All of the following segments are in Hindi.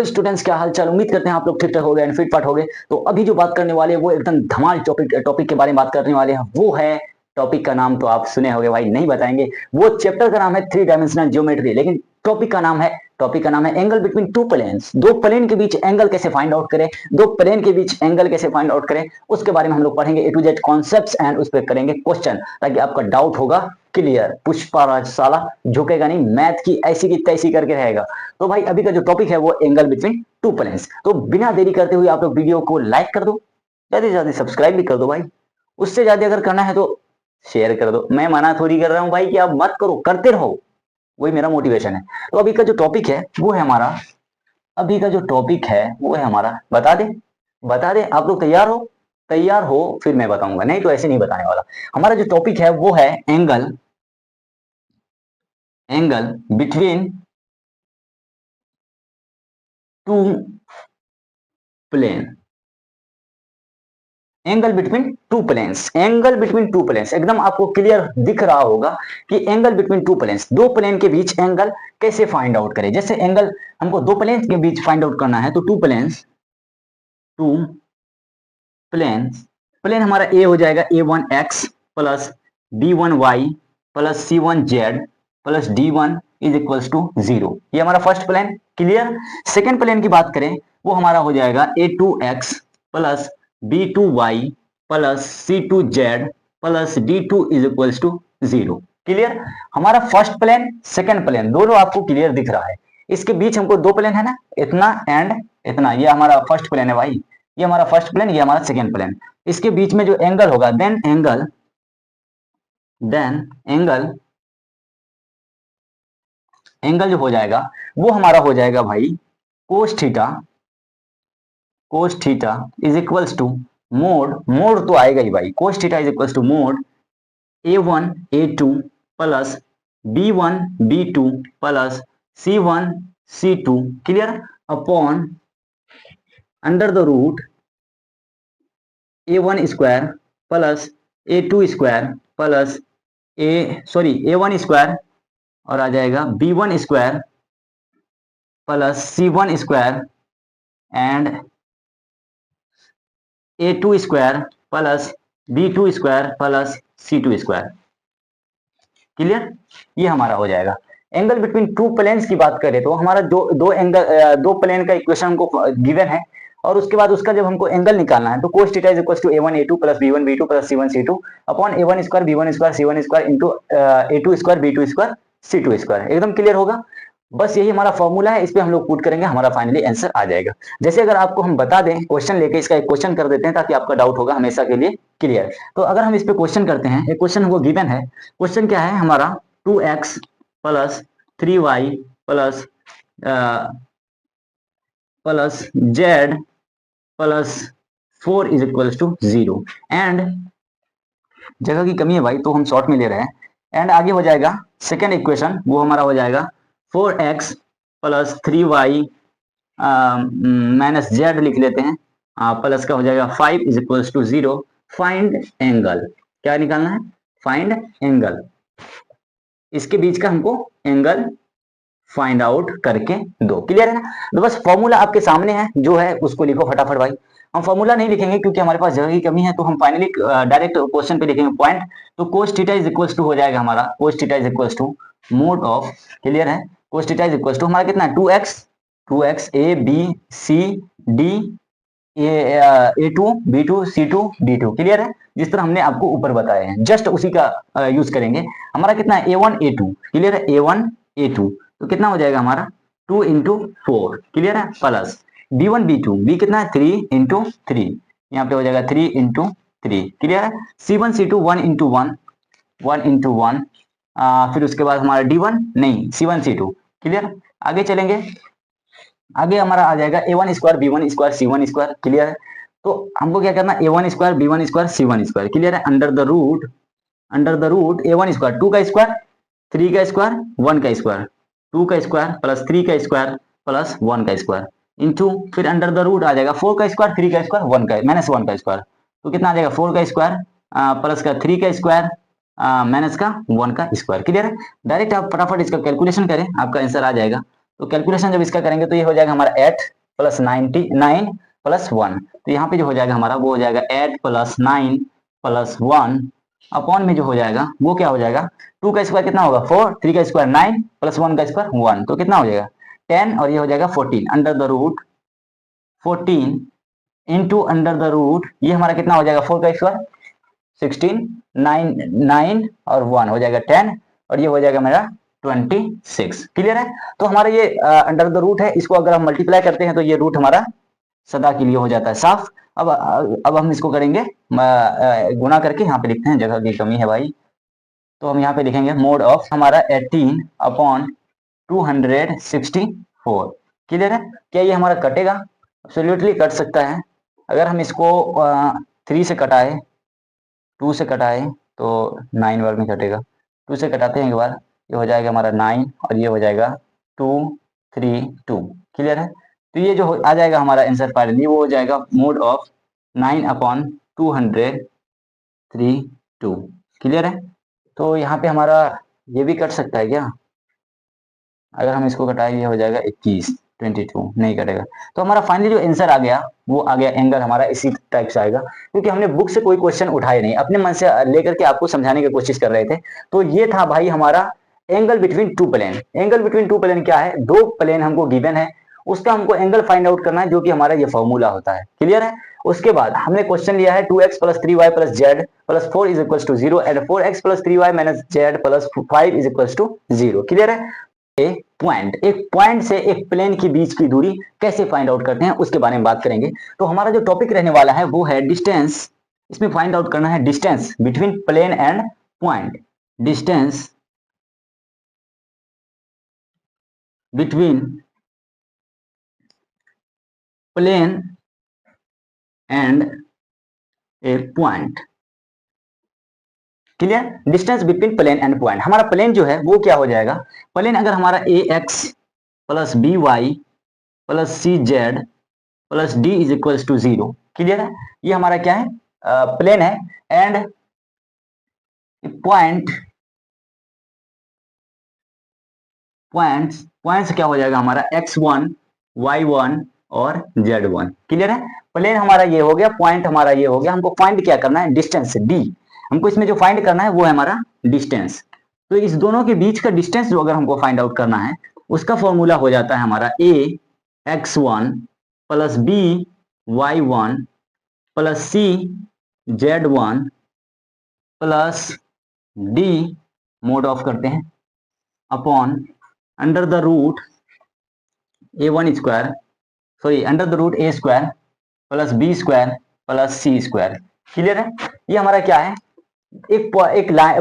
हेलो स्टूडेंट्स, क्या हाल चाल। उम्मीद करते हैं आप लोग ठीक ठाक हो गए एंड फिट फाट हो गए। तो अभी जो बात करने वाले हैं वो एकदम धमाल टॉपिक के बारे में बात करने वाले हैं। वो है, टॉपिक का नाम तो आप सुने होंगे भाई, नहीं बताएंगे। वो चैप्टर का नाम है थ्री डायमेंशनल ज्योमेट्री, लेकिन टॉपिक का नाम है एंगल बिटवीन टू प्लेन्स। दो प्लेन के बीच एंगल कैसे फाइंड आउट करें, दो प्लेन के बीच एंगल कैसे फाइंड आउट करें, उसके बारे में हम लोग पढ़ेंगे। ए टू जेड कॉन्सेप्ट्स एंड उस पर करेंगे क्वेश्चन, ताकि आपका डाउट होगा क्लियर। पुष्पराज साला झुकेगा नहीं, मैथ की ऐसी की तैसी करके रहेगा। तो भाई अभी का जो टॉपिक है वो एंगल बिटवीन टू प्लेन्स। तो बिना देरी करते हुए आप लोग वीडियो को लाइक कर दो, ज्यादा से ज्यादा सब्सक्राइब भी कर दो भाई। उससे ज्यादा अगर करना है तो शेयर कर दो। मैं मना थोड़ी कर रहा हूं भाई कि आप मत करो, करते रहो, वही मेरा मोटिवेशन है। तो अभी का जो टॉपिक है वो है हमारा, बता दे आप लोग तैयार हो फिर मैं बताऊंगा, नहीं तो ऐसे नहीं बताने वाला। हमारा जो टॉपिक है वो है angle between two plane. Angle between two planes एकदम आपको क्लियर दिख रहा होगा कि एंगल बिटवीन टू प्लेन्स, दो प्लेन के बीच एंगल कैसे फाइंड आउट करें। जैसे एंगल हमको दो प्लेन के बीच फाइंड आउट करना है तो टू प्लेन्स प्लेन हमारा ए हो जाएगा a1x plus b1y plus c1z plus d1 is equals to 0। ये हमारा first plane clear. Second plane की बात करें वो हमारा हो जाएगा a2x plus b2y plus c2z plus d2 is equals to 0 clear. हमारा फर्स्ट प्लेन सेकेंड प्लेन दोनों आपको क्लियर दिख रहा है। इसके बीच हमको दो प्लेन है ना, इतना एंड इतना। ये हमारा फर्स्ट प्लेन है भाई, ये हमारा फर्स्ट प्लेन, ये हमारा सेकेंड प्लेन। इसके बीच में जो एंगल होगा देन एंगल जो हो जाएगा वो हमारा हो जाएगा भाई cos theta is equals to mod तो आएगा ही भाई। Cos theta is equals to mod a1 a2 plus b1 b2 plus c1 c2 clear upon under the root a1 square plus a2 square plus a1 square और आ जाएगा b1 square plus c1 square and a2 square plus b2 square plus c2 square clear. ये हमारा हो जाएगा एंगल बिटवीन टू प्लेन्स की बात करें तो हमारा दो प्लेन का इक्वेशन हमको गिवन है, और उसके बाद उसका जब हमको एंगल निकालना है तो cos theta is equal to a1 a2 plus b1 b2 plus c1 c2 upon a1 square b1 square c1 square into a2 square b2 square c2 square. एकदम क्लियर होगा। बस यही हमारा फॉर्मूला है, इस पे हम लोग पुट करेंगे, हमारा फाइनली आंसर आ जाएगा। जैसे अगर आपको हम बता दें क्वेश्चन लेके, इसका एक क्वेश्चन कर देते हैं ताकि आपका डाउट होगा हमेशा के लिए क्लियर। तो अगर हम इस पे क्वेश्चन करते हैं, एक क्वेश्चन वो गिवन है। क्वेश्चन क्या है हमारा 2x plus 3y plus plus z plus 4 is equals to 0 and जगह की कमी है भाई तो हम शॉर्ट में ले रहे हैं। एंड आगे हो जाएगा सेकेंड इक्वेशन, वो हमारा हो जाएगा 4x plus 3y minus z लिख लेते हैं, प्लस का हो जाएगा 5 is equals to 0। Find angle, क्या निकालना है? Find angle. इसके बीच का हमको एंगल फाइंड आउट करके दो। क्लियर है ना? तो बस फॉर्मूला आपके सामने है, जो है उसको लिखो फटाफट भाई। हम फॉर्मूला नहीं लिखेंगे क्योंकि हमारे पास जगह की कमी है, तो हम फाइनली डायरेक्ट क्वेश्चन पे लिखेंगे पॉइंट। तो cos theta is equals to हो जाएगा हमारा, cos theta is equals to mod of, clear है, cos theta is equals to हमारा कितना है 2x A B C D a2 b2 c2 d2 clear है। जिस तरह हमने आपको ऊपर बताया है जस्ट उसी का यूज करेंगे। हमारा कितना है a1 a2 क्लियर है, a1 a2 तो कितना हो जाएगा हमारा 2 इंटू 4 क्लियर है, प्लस b1 b2 b कितना है 3 इंटू 3, यहाँ पे हो जाएगा 3 इंटू 3 क्लियर है। c1 c2 1 इंटू 1 इंटू 1, फिर उसके बाद हमारा d1 नहीं c1 c2 क्लियर। आगे चलेंगे, आगे हमारा आ जाएगा a1 square b1 square c1 square clear है। तो हमको क्या करना है a1 square b1 square c1 square clear है, under the root a1 square 2 का स्क्वायर 3 का स्क्वायर 1 का स्क्वायर 2 का स्क्वायर प्लस 3 का स्क्वायर प्लस 1 का स्क्वायर इंटू फिर अंडर द रूट आ जाएगा 4 का स्क्वायर 3 का स्क्वायर 1 का माइनस 1 का स्क्वायर। तो कितना आ जाएगा 4 का स्क्वायर प्लस का 3 का स्क्वायर माइनस का 1 का स्क्वायर क्लियर है। डायरेक्ट आप फटाफट इसका कैलकुलेशन करें, आपका आंसर आ जाएगा। तो कैलकुलेशन जब इसका करेंगे तो ये हो जाएगा हमारा 8 प्लस 99 प्लस 1। तो यहाँ पे जो हो जाएगा हमारा वो हो जाएगा 8 प्लस 9 प्लस 1 अपॉन में जो हो जाएगा वो क्या हो जाएगा, 2 का स्क्वायर कितना होगा 4, 3 का स्क्वायर 9 प्लस 1 का स्क्वायर 1, तो कितना हो जाएगा 10 और ये हो जाएगा 14 under the root 14 into under the root ये हमारा कितना हो जाएगा 4 का स्क्वायर 16, 9 और 1 हो जाएगा 10 और ये हो जाएगा मेरा 26। क्लियर है। तो हमारा ये अंडर द रूट है, इसको अगर हम मल्टीप्लाई करते हैं तो ये रूट हमारा सदा के लिए हो जाता है साफ। अब हम इसको करेंगे गुना करके, यहाँ पे लिखते हैं, जगह की कमी है भाई, तो हम यहाँ पे लिखेंगे मोड ऑफ हमारा 18 अपॉन 264। क्लियर है। क्या ये हमारा कटेगा? एब्सोल्युटली कट सकता है। अगर हम इसको 3 से कटाए, 2 से कटाए तो 9 बार में कटेगा। 2 से कटाते हैं एक बार, ये हो जाएगा हमारा 9 और ये हो जाएगा 2 3 2। क्लियर है। तो ये जो आ जाएगा हमारा आंसर फाइनली वो हो जाएगा मोड ऑफ 9 अपॉन 232। क्लियर है। तो यहाँ पे हमारा ये भी कट सकता है क्या? अगर हम इसको कटाएं ये हो जाएगा 21 22, नहीं कटेगा। तो हमारा फाइनली जो आंसर आ गया वो आ गया, एंगल हमारा इसी टाइप से आएगा, क्योंकि हमने बुक से कोई क्वेश्चन उठाए नहीं, अपने मन से लेकर के आपको समझाने की कोशिश कर रहे थे। तो ये था भाई हमारा angle between two plane. Angle between two plane क्या है? दो प्लेन हमको गिवन है, उसका हमको एंगल फाइंड आउट करना है, जो कि हमारा ये फॉर्मूला होता है। क्लियर है। उसके बाद हमने क्वेश्चन लिया है 2x plus 3y plus Z plus 4 is equal to 0 and 4x plus 3y minus Z plus 5 is equal to 0। Clear है। एक पॉइंट से एक प्लेन के बीच की दूरी कैसे फाइंड आउट करते हैं उसके बारे में बात करेंगे। तो हमारा जो टॉपिक रहने वाला है वो है डिस्टेंस। इसमें फाइंड आउट करना है distance between plane and point. Distance between plane and a point. Clear. Distance between plane and point. हमारा प्लेन जो है वो क्या हो जाएगा? प्लेन अगर हमारा A X plus B Y plus C Z plus D is equal to 0। Clear है। ये हमारा क्या है? प्लेन है। एंड पॉइंट पॉइंट्स क्या हो जाएगा हमारा x1 y1 और z1। क्लियर है। प्लेन हमारा ये हो गया, पॉइंट हमारा ये हो गया। हमको फाइंड क्या करना है? Distance d। हमको इसमें जो फाइंड करना है वो है हमारा डिस्टेंस। तो इस दोनों के बीच का डिस्टेंस जो अगर हमको फाइंड आउट करना है उसका फॉर्मूला हो जाता है हमारा a x1 plus b y1 plus c z1 plus d mod of करते हैं upon under the root a1 square, sorry under the root a square plus b square plus c square. Clear है। ये हमारा क्या है? एक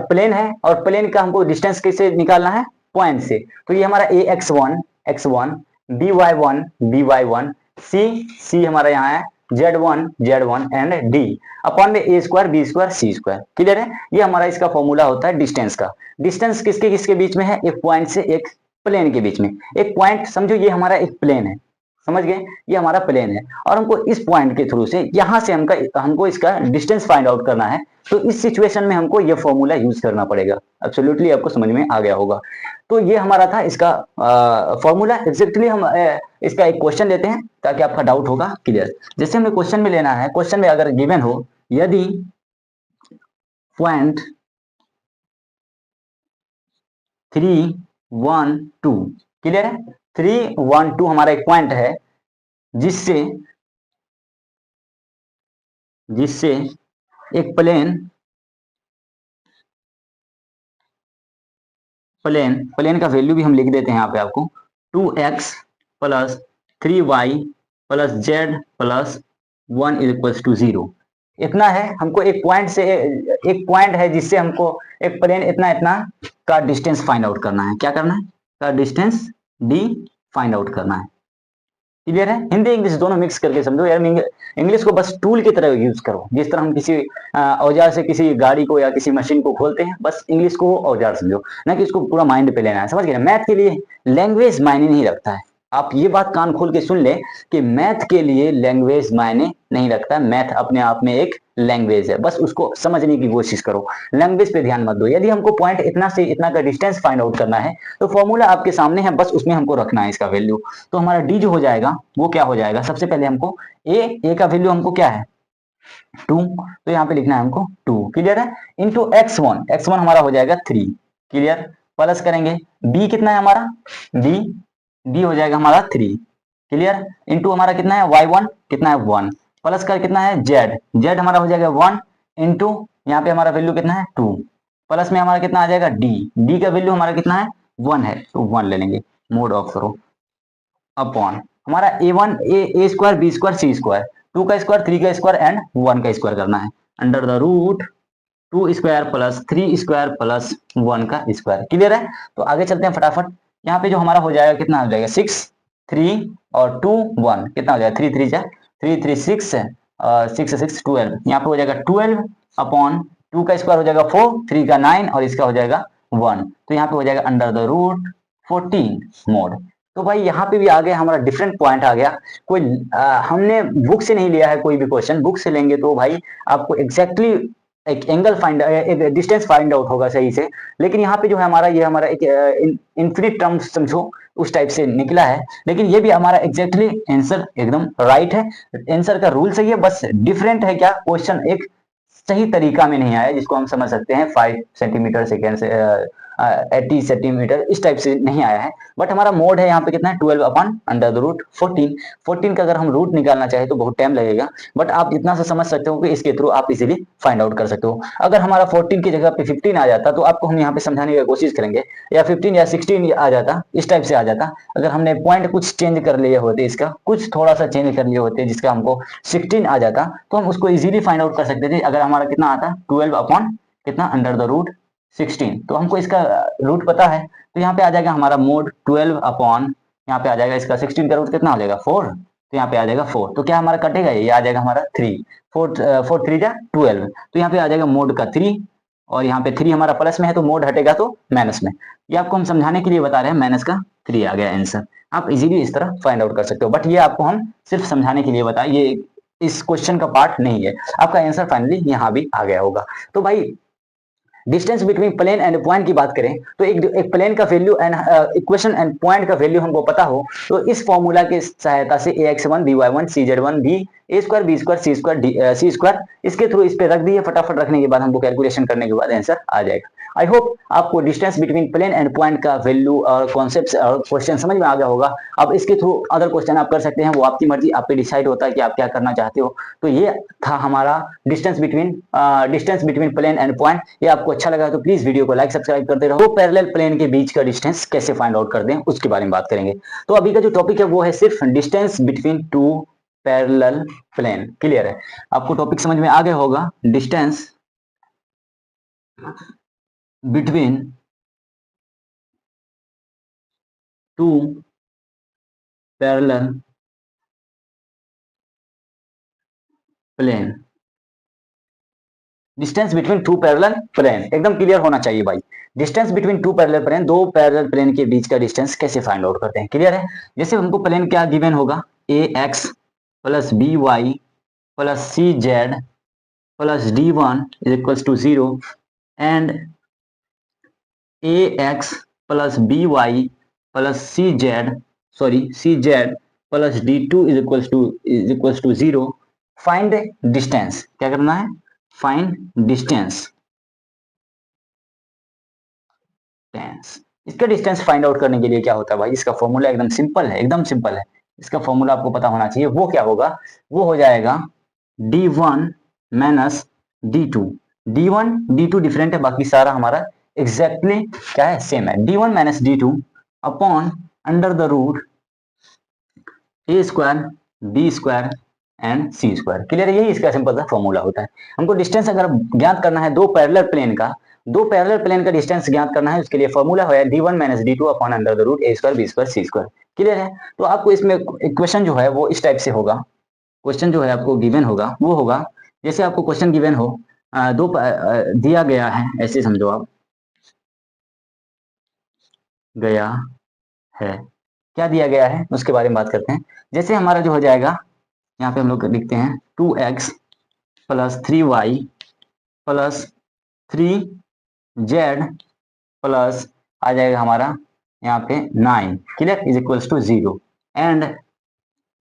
प्लेन है और प्लेन का हमको डिस्टेंस कैसे निकालना है? पॉइंट से। तो ये हमारा a x1 b y1 c हमारा यहाँ है z1 एंड d अपॉन में a square b square c square. Clear है। ये हमारा इसका फॉर्मूला होता है डिस्टेंस का। डिस्टेंस किसके किसके बीच में है? एक पॉइंट से एक प्लेन के बीच में। एक पॉइंट समझो ये हमारा एक प्लेन है, समझ गए? ये हमारा प्लेन है और हमको इस पॉइंट के थ्रू से यहां से हमको इसका डिस्टेंस फाइंड आउट करना है। तो इस सिचुएशन में हमको ये फॉर्मूला यूज करना पड़ेगा। एब्सोल्युटली आपको समझ में आ गया होगा। तो ये हमारा था इसका फॉर्मूला। एग्जैक्टली हम इसका एक क्वेश्चन लेते हैं ताकि आपका डाउट होगा क्लियर। जैसे हमें क्वेश्चन में लेना है, क्वेश्चन में अगर गिवन हो यदि पॉइंट 3 1 2, क्लियर है। 3 1 2 हमारा एक पॉइंट है जिससे एक प्लेन का वैल्यू भी हम लिख देते हैं यहाँ पे आपको 2x plus 3y plus Z plus 1 is equal to 0। इतना है। हमको एक पॉइंट है जिससे हमको एक प्लेन इतना का डिस्टेंस फाइंड आउट करना है। क्या करना है? का डिस्टेंस d फाइंड आउट करना है। क्लियर है। हिंदी इंग्लिश दोनों मिक्स करके समझो यार। इंग्लिश को बस टूल की तरह यूज करो। जिस तरह हम किसी औजार से किसी गाड़ी को या किसी मशीन को खोलते हैं, बस इंग्लिश को औजार समझो, ना कि इसको पूरा माइंड पे लेना है। समझ गए? मैथ के लिए लैंग्वेज मायने नहीं रखता है। आप ये बात कान खोल के सुन ले कि मैथ के लिए लैंग्वेज मायने नहीं रखता, मैथ अपने आप में एक लैंग्वेज है, बस उसको समझने की कोशिश करो, लैंग्वेज पे ध्यान मत दो। यदि हमको पॉइंट इतना से इतना का डिस्टेंस फाइंड आउट करना है तो फॉर्मूला आपके सामने है, बस उसमें हमको रखना है इसका वैल्यू। तो हमारा डी जो हो जाएगा वो क्या हो जाएगा, सबसे पहले हमको ए का वैल्यू हमको क्या है 2, तो यहाँ पे लिखना है हमको 2, क्लियर है, इंटू x1 हमारा हो जाएगा 3, क्लियर, प्लस करेंगे b कितना है हमारा, b हो जाएगा हमारा 3, क्लियर, इंटू हमारा कितना है y1 कितना है 1, प्लस कर कितना है z हमारा हो जाएगा 1, इंटू यहाँ पे हमारा वैल्यू कितना है 2, प्लस में हमारा कितना आ जाएगा d का वैल्यू हमारा कितना है 1 है, तो 1 ले लेंगे, मोड ऑफ करो, अपॉन हमारा ए square B square C square, 2 का स्क्वायर 3 का स्क्वायर एंड 1 का स्क्वायर करना है, under the root 2 square plus 3 square plus 1 का स्क्वायर, क्लियर है। तो आगे चलते हैं फटाफट, यहाँ पे जो हमारा हो जाएगा कितना हो जाएगा 6 3 और 2 1 कितना हो जाएगा 3 3 जा 3 3 6 6 6 12, यहाँ पे हो जाएगा 12 अपॉन 2 का स्क्वायर हो जाएगा 4, 3 का 9 और इसका हो जाएगा 1, तो यहाँ पे हो जाएगा अंडर द रूट 14 मोड। तो भाई यहाँ पे भी आ गया हमारा डिफरेंट पॉइंट आ गया, कोई हमने बुक से नहीं लिया है, कोई भी क्वेश्चन बुक से लेंगे तो भाई आपको एग्जैक्टली एक एंगल फाइंड एक डिस्टेंस फाइंड आउट होगा सही से, लेकिन यहाँ पे जो है हमारा ये हमारा एक इन्फिनिट टर्म समझो उस टाइप से निकला है, लेकिन ये भी हमारा एग्जैक्टली आंसर एकदम राइट है, आंसर का रूल सही है, बस डिफरेंट है क्या क्वेश्चन एक सही तरीका में नहीं आया, जिसको हम समझ सकते हैं 5 सेंटीमीटर सेकेंड से 80 सेंटीमीटर इस टाइप से नहीं आया है, बट हमारा मोड है यहाँ पे कितना है 12 अपॉन अंडर द रूट 14 का अगर हम रूट निकालना चाहे तो बहुत टाइम लगेगा, बट आप इतना से समझ सकते हो कि इसके थ्रू आप इजीली फाइंड आउट कर सकते हो। अगर हमारा 14 की जगह पे 15 आ जाता तो आपको हम यहाँ पे समझाने की कोशिश करेंगे, या 15 या 16 आ जाता इस टाइप से आ जाता, अगर हमने पॉइंट कुछ चेंज कर लिए होते, इसका कुछ थोड़ा सा चेंज कर लिए होते जिसका हमको 16 आ जाता तो हम उसको इजीली फाइंड आउट कर सकते थे, अगर हमारा कितना आता 12 अपॉन कितना अंडर द रूट 16, तो हमको इसका रूट पता है, तो यहाँ पे आ जाएगा हमारा मोड 12 अपॉन यहाँ पे आ जाएगा इसका 16 का रूट कितना हो जाएगा 4, तो यहाँ पे आ जाएगा 4, तो क्या हमारा कटेगा ये आ जाएगा हमारा 3, 4 3 जा 12, तो यहाँ पे आ जाएगा मोड का 3, और यहाँ पे 3 हमारा प्लस में है तो मोड हटेगा तो माइनस में, ये आपको हम समझाने के लिए बता रहे हैं, माइनस का 3 आ गया आंसर, आप इजीली इस तरह फाइंड आउट कर सकते हो, बट ये आपको हम सिर्फ समझाने के लिए बताए, ये इस क्वेश्चन का पार्ट नहीं है, आपका आंसर फाइनली यहाँ भी आ गया होगा। तो भाई distance between plane and point की बात करें तो एक प्लेन का value and equation and point का वैल्यू हमको पता हो तो इस फॉर्मूला की सहायता से ax1 by1 cz1 b a square B square C square इसके थ्रू इस पे रख दिए, फटाफट रखने के बाद हमको कैलकुलेशन करने के बाद आंसर आ जाएगा। आई होप आपको distance between plane and point का वैल्यू और कॉन्सेप्ट और क्वेश्चन समझ में आ गया होगा। अब इसके थ्रू अदर क्वेश्चन आप कर सकते हैं, वो आपकी मर्जी, आप पे डिसाइड होता है कि आप क्या करना चाहते हो। तो ये था हमारा distance between plane and point. ये आपको अच्छा लगा तो प्लीज वीडियो को लाइक सब्सक्राइब करते रहो। तो पैरेलल प्लेन के बीच का डिस्टेंस कैसे फाइंड आउट करते हैं उसके बारे में बात करेंगे। तो अभी का जो टॉपिक है वो है सिर्फ distance between two parallel plane. Clear है, आपको टॉपिक समझ में आ गया होगा। Distance between two parallel plane, distance between two parallel plane एकदम क्लियर होना चाहिए भाई। Distance between two parallel plane, दो पैरेलल प्लेन के बीच का डिस्टेंस कैसे फाइंड आउट करते हैं। क्लियर है, जैसे हमको प्लेन क्या गिवन होगा, A X plus B Y plus C Z plus D one is equals to 0 and A X plus B Y plus C Z plus D two is equals to 0। Find distance, क्या करना है, फाइंड डिस्टेंस इसका डिस्टेंस फाइंड आउट करने के लिए क्या होता है भाई, इसका फॉर्मूला एकदम सिंपल है, एकदम सिंपल है। इसका फॉर्मूला आपको पता होना चाहिए, वो क्या होगा, वो हो जाएगा d1 minus d2। d1 d2 different है, बाकी सारा हमारा एग्जैक्टली क्या है, सेम है। d1 minus d2 upon under the root A square B square and C square. Clear है, यही इसका सिंपल सा फॉर्मूला होता है। हमको डिस्टेंस अगर ज्ञात करना है दो पैरेलल प्लेन का डिस्टेंस ज्ञात करना है, उसके लिए फॉर्मूला है d1 minus d2 upon under the root A square B square C square. Clear है, तो आपको इसमें इक्वेशन जो है वो इस टाइप से होगा। क्वेश्चन जो है आपको गिवन होगा वो होगा, जैसे आपको क्वेश्चन गिवन हो, दिया गया है, ऐसे समझो आप, गया है क्या दिया गया है उसके बारे में बात करते हैं। जैसे हमारा जो हो जाएगा, यहाँ पे हम लोग लिखते हैं 2x plus 3y plus 3z plus आ जाएगा हमारा यहाँ पे 9, clear, is equals to 0। And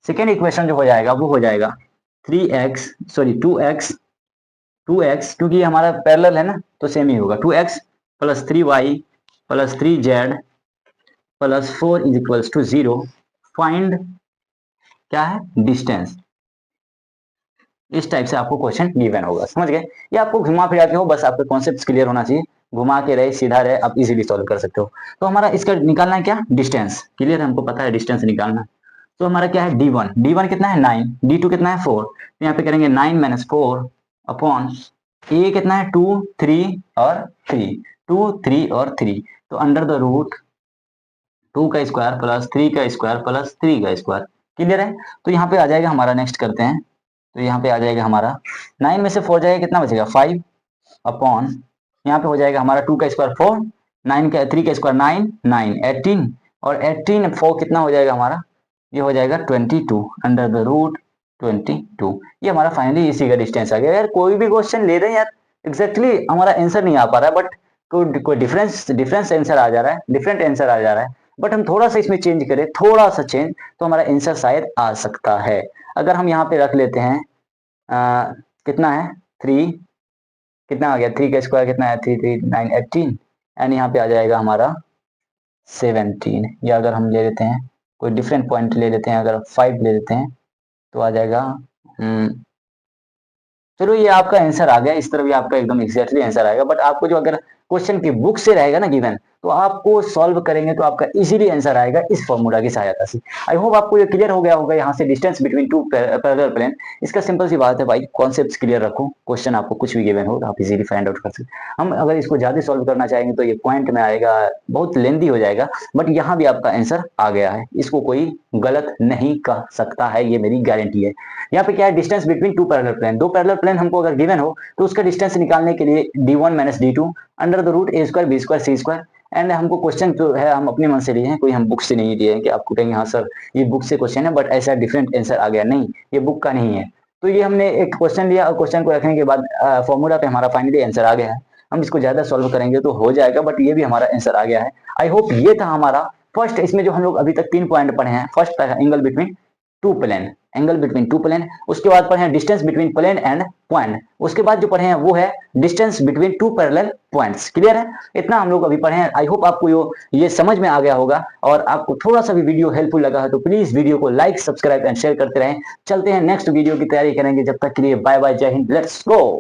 second equation जो हो जाएगा वो हो जाएगा 2x क्योंकि हमारा पैरेलल है ना तो सेम ही होगा, 2x plus 3y plus 3z plus 4 is equals to 0। Find क्या है, डिस्टेंस। इस टाइप से आपको क्वेश्चन गिवन होगा, समझ गए। ये आपको घुमा फिरा के हो, बस आपके कॉन्सेप्ट क्लियर होना चाहिए, घुमा के रहे सीधा रहे, आप इजीली सॉल्व कर सकते हो। तो हमारा इसका निकालना है क्या, डिस्टेंस, क्लियर है, हमको पता है डिस्टेंस निकालना। तो हमारा क्या है, d1 कितना है 9, d2 कितना है 4, तो यहाँ पे करेंगे 9 माइनस 4 अपॉन ए कितना है 2 3 और 3, 2 3 और 3, तो अंडर द रूट 2 का स्क्वायर प्लस 3 का स्क्वायर प्लस 3 का स्क्वायर, क्लियर है। तो यहाँ पे आ जाएगा हमारा, नेक्स्ट करते हैं, तो यहाँ पे आ जाएगा हमारा 9 में से 4 जाएगा कितना बचेगा 5 अपॉन यहाँ पे हो जाएगा हमारा 2 का स्क्वायर 4, 9 का 3 का स्क्वायर 9 9 18 और 18 4 कितना हो जाएगा हमारा, ये हो जाएगा 22 अंडर द रूट 22। ये हमारा फाइनली इसी का डिस्टेंस आ गया। यार कोई भी क्वेश्चन ले रहे हैं यार, एग्जैक्टली हमारा आंसर नहीं आ पा रहा है, बट कोई डिफरेंस आंसर आ जा रहा है, डिफरेंट आंसर आ जा रहा है, बट हम थोड़ा सा इसमें चेंज करें, थोड़ा सा चेंज, तो हमारा आंसर शायद आ सकता है। अगर हम यहाँ पे रख लेते हैं कितना है 3, कितना आ गया 3 का स्क्वायर कितना है 3 3 9 18 एंड यहाँ पे आ जाएगा हमारा 17, या अगर हम ले लेते हैं कोई डिफरेंट पॉइंट ले लेते हैं, अगर 5 ले लेते हैं तो आ जाएगा चलो ये आपका आंसर आ गया, इस तरह भी आपका एकदम एग्जैक्टली आंसर आएगा। बट आपको जो अगर क्वेश्चन की बुक से रहेगा ना गिवन, तो आपको सॉल्व करेंगे तो आपका इजीली आंसर आएगा इस फॉर्मूला की सहायता से। आई होप आपको ये क्लियर हो गया होगा यहाँ से distance between two parallel plane. इसका सिंपल सी बात है भाई, कॉन्सेप्ट क्लियर रखो, क्वेश्चन आपको कुछ भी गिवन हो तो आप इजीली फाइंड आउट कर सकते। हम अगर इसको ज्यादा सॉल्व करना चाहेंगे तो ये पॉइंट में आएगा, बहुत लेंदी हो जाएगा, बट यहाँ भी आपका आंसर आ गया है, इसको कोई गलत नहीं कह सकता है, ये मेरी गारंटी है। यहाँ पे क्या है, distance between two parallel plane, दो पैरेलल प्लेन हमको अगर गिवन हो तो उसका डिस्टेंस निकालने के लिए d1 minus d2 under the root a square b square c square. And हमको क्वेश्चन जो है हम अपने मन से लिए हैं, कोई हम बुक से नहीं लिए हैं कि आपको कहेंगे हाँ सर ये बुक से क्वेश्चन है बट ऐसा डिफरेंट आंसर आ गया, नहीं, ये बुक का नहीं है। तो ये हमने एक क्वेश्चन लिया और क्वेश्चन को रखने के बाद फॉर्मूला पे हमारा फाइनली आंसर आ गया है। हम इसको ज्यादा सॉल्व करेंगे तो हो जाएगा, बट ये भी हमारा आंसर आ गया है। आई होप ये था हमारा फर्स्ट, इसमें जो हम लोग अभी तक 3 पॉइंट पढ़े हैं। फर्स्ट था angle between two plane, angle between two plane, उसके बाद पढ़े हैं distance between plane and point, उसके बाद जो पढ़े हैं वो है distance between two parallel points, clear है। इतना हम लोग अभी पढ़े हैं। आई होप आपको ये समझ में आ गया होगा, और आपको थोड़ा सा भी वीडियो हेल्पफुल लगा है तो प्लीज वीडियो को लाइक सब्सक्राइब एंड शेयर करते रहें। चलते हैं नेक्स्ट वीडियो की तैयारी करेंगे, जब तक के लिए बाय बाय, जय हिंद, लेट्स गो।